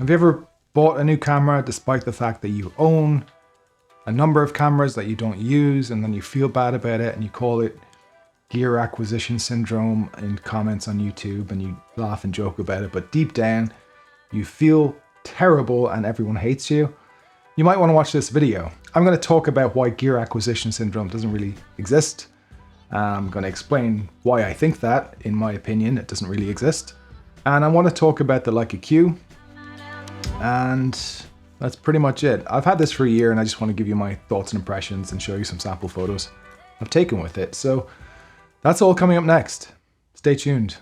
Have you ever bought a new camera despite the fact that you own a number of cameras that you don't use, and then you feel bad about it and you call it gear acquisition syndrome in comments on YouTube, and you laugh and joke about it, but deep down you feel terrible and everyone hates you? You might want to watch this video. I'm going to talk about why gear acquisition syndrome doesn't really exist. I'm going to explain why I think that, in my opinion, it doesn't really exist. And I want to talk about the LEICA Q. And that's pretty much it. I've had this for a year and I just want to give you my thoughts and impressions and show you some sample photos I've taken with it. So that's all coming up next. Stay tuned.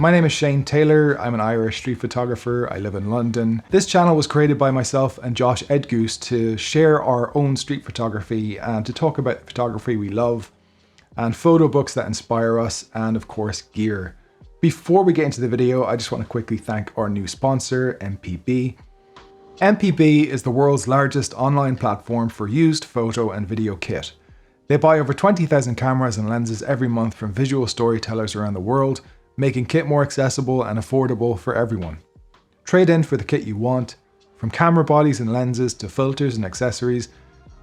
My name is Shane Taylor. I'm an Irish street photographer. I live in London. This channel was created by myself and Josh Edgoose to share our own street photography and to talk about the photography we love and photo books that inspire us, and of course gear. Before we get into the video, I just want to quickly thank our new sponsor, MPB. MPB is the world's largest online platform for used photo and video kit. They buy over 20,000 cameras and lenses every month from visual storytellers around the world, making kit more accessible and affordable for everyone. Trade in for the kit you want. From camera bodies and lenses to filters and accessories,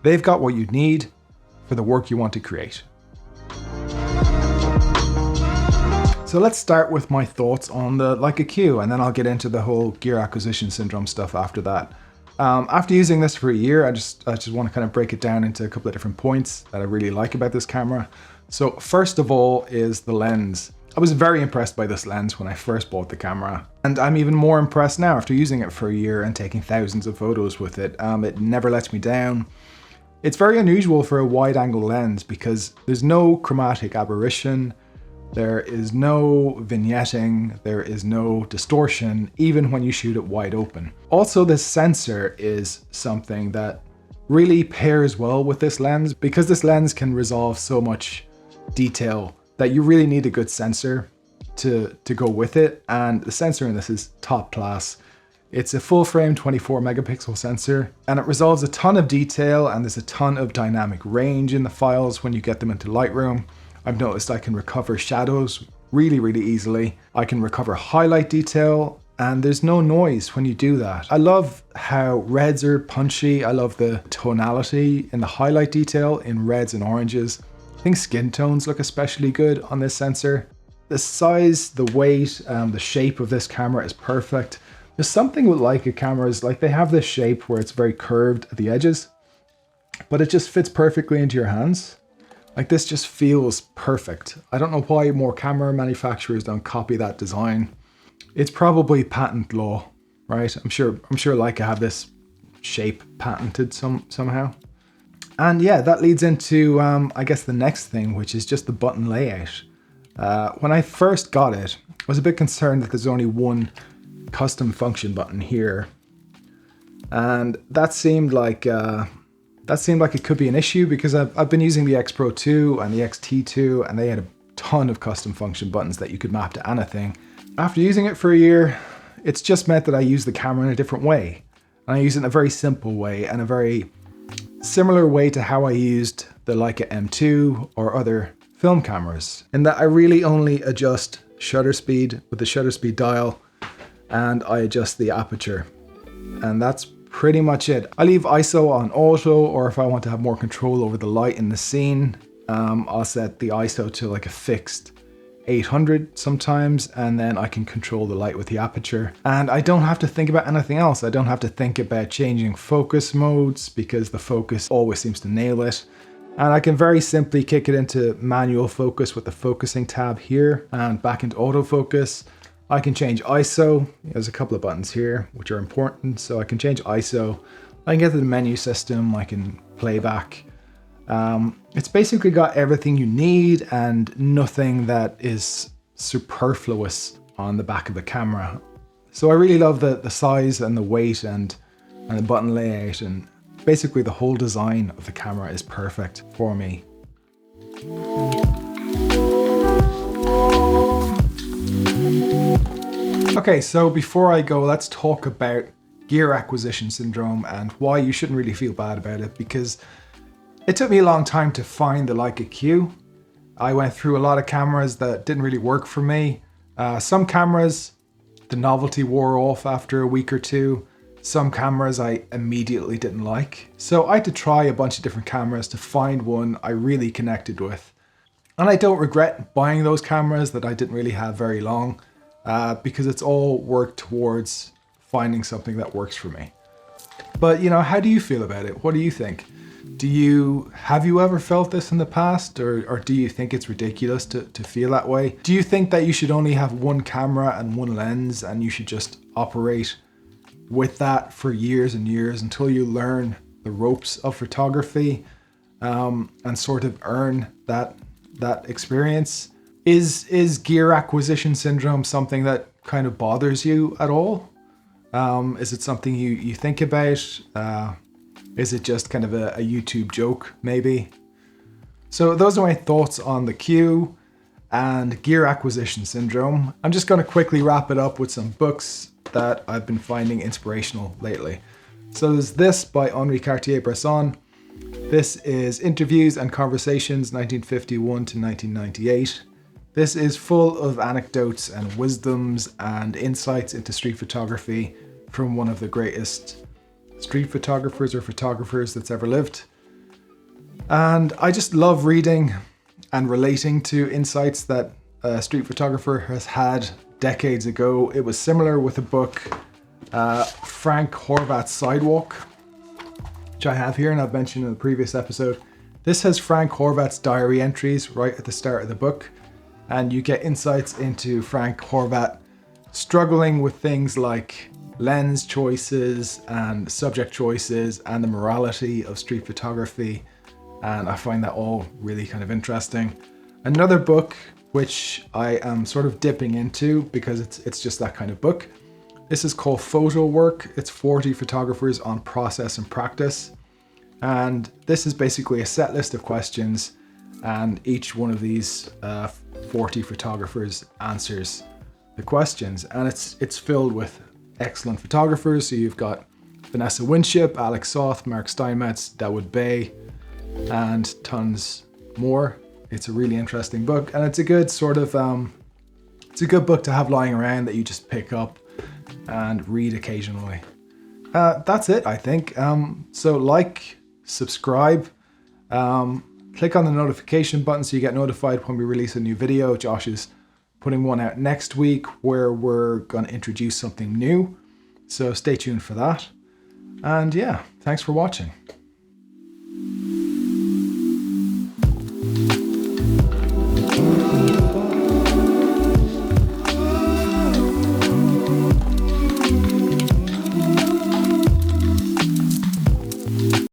they've got what you need for the work you want to create. So let's start with my thoughts on the LEICA Q, and then I'll get into the whole gear acquisition syndrome stuff after that. After using this for a year, I just want to kind of break it down into a couple of different points that I really like about this camera. So first of all is the lens. I was very impressed by this lens when I first bought the camera, and I'm even more impressed now after using it for a year and taking thousands of photos with it. It never lets me down. It's very unusual for a wide angle lens because there's no chromatic aberration, there is no vignetting, there is no distortion, even when you shoot it wide open. Also, this sensor is something that really pairs well with this lens because this lens can resolve so much detail that you really need a good sensor to go with it, and the sensor in this is top class. It's a full frame 24 megapixel sensor, and it resolves a ton of detail, and there's a ton of dynamic range in the files when you get them into Lightroom. I've noticed I can recover shadows really easily. I can recover highlight detail, and there's no noise when you do that. I love how reds are punchy. I love the tonality in the highlight detail in reds and oranges. I think skin tones look especially good on this sensor. The size, the weight, the shape of this camera is perfect. There's something with Leica cameras, like they have this shape where it's very curved at the edges, but it just fits perfectly into your hands. Like this just feels perfect. I don't know why more camera manufacturers don't copy that design. It's probably patent law, right? I'm sure Leica have this shape patented somehow. And yeah, that leads into, I guess the next thing, which is just the button layout. When I first got it, I was a bit concerned that there's only one custom function button here. And that seemed like it could be an issue because I've been using the X Pro 2 and the XT2, and they had a ton of custom function buttons that you could map to anything. After using it for a year, it's just meant that I use the camera in a different way. And I use it in a very simple way and a very similar way to how I used the Leica M2 or other film cameras, in that I really only adjust shutter speed with the shutter speed dial, and I adjust the aperture. And that's pretty much it. I leave ISO on auto, or if I want to have more control over the light in the scene, I'll set the ISO to like a fixed 800 sometimes, and then I can control the light with the aperture. And I don't have to think about anything else. I don't have to think about changing focus modes because the focus always seems to nail it. And I can very simply kick it into manual focus with the focusing tab here and back into autofocus. I can change ISO. There's a couple of buttons here which are important, so I can change ISO. I can get to the menu system, I can playback. It's basically got everything you need and nothing that is superfluous on the back of the camera. So I really love the size and the weight and the button layout, and basically the whole design of the camera is perfect for me. Okay, so before I go, let's talk about gear acquisition syndrome and why you shouldn't really feel bad about it, because it took me a long time to find the LEICA Q. I went through a lot of cameras that didn't really work for me. Some cameras, the novelty wore off after a week or two. Some cameras I immediately didn't like. So I had to try a bunch of different cameras to find one I really connected with. And I don't regret buying those cameras that I didn't really have very long, because it's all worked towards finding something that works for me. But how do you feel about it? What do you think? Have you ever felt this in the past, or do you think it's ridiculous to feel that way? Do you think that you should only have one camera and one lens and you should just operate with that for years and years until you learn the ropes of photography, and sort of earn that experience? Is gear acquisition syndrome something that kind of bothers you at all? Is it something you think about? Is it just kind of a YouTube joke, maybe? So those are my thoughts on the Q and gear acquisition syndrome. I'm just going to quickly wrap it up with some books that I've been finding inspirational lately. So there's this by Henri Cartier-Bresson. This is Interviews and Conversations, 1951 to 1998. This is full of anecdotes and wisdoms and insights into street photography from one of the greatest street photographers or photographers that's ever lived. And I just love reading and relating to insights that a street photographer has had decades ago. It was similar with a book, Frank Horvath's Sidewalk, which I have here and I've mentioned in the previous episode. This has Frank Horvath's diary entries right at the start of the book, and you get insights into Frank Horvath struggling with things like lens choices and subject choices and the morality of street photography, and I find that all really kind of interesting. Another book which I am sort of dipping into because it's just that kind of book. This is called Photo Work. It's 40 photographers on process and practice. And this is basically a set list of questions, and each one of these 40 photographers answers the questions. And it's filled with excellent photographers. So you've got Vanessa Winship, Alex Soth, Mark Steinmetz, Dawood Bey, and tons more. It's a really interesting book, and it's a good sort of it's a good book to have lying around that you just pick up and read occasionally. That's it, I think. So like, subscribe, click on the notification button so you get notified when we release a new video. Josh is putting one out next week where we're going to introduce something new, so stay tuned for that. And yeah, thanks for watching.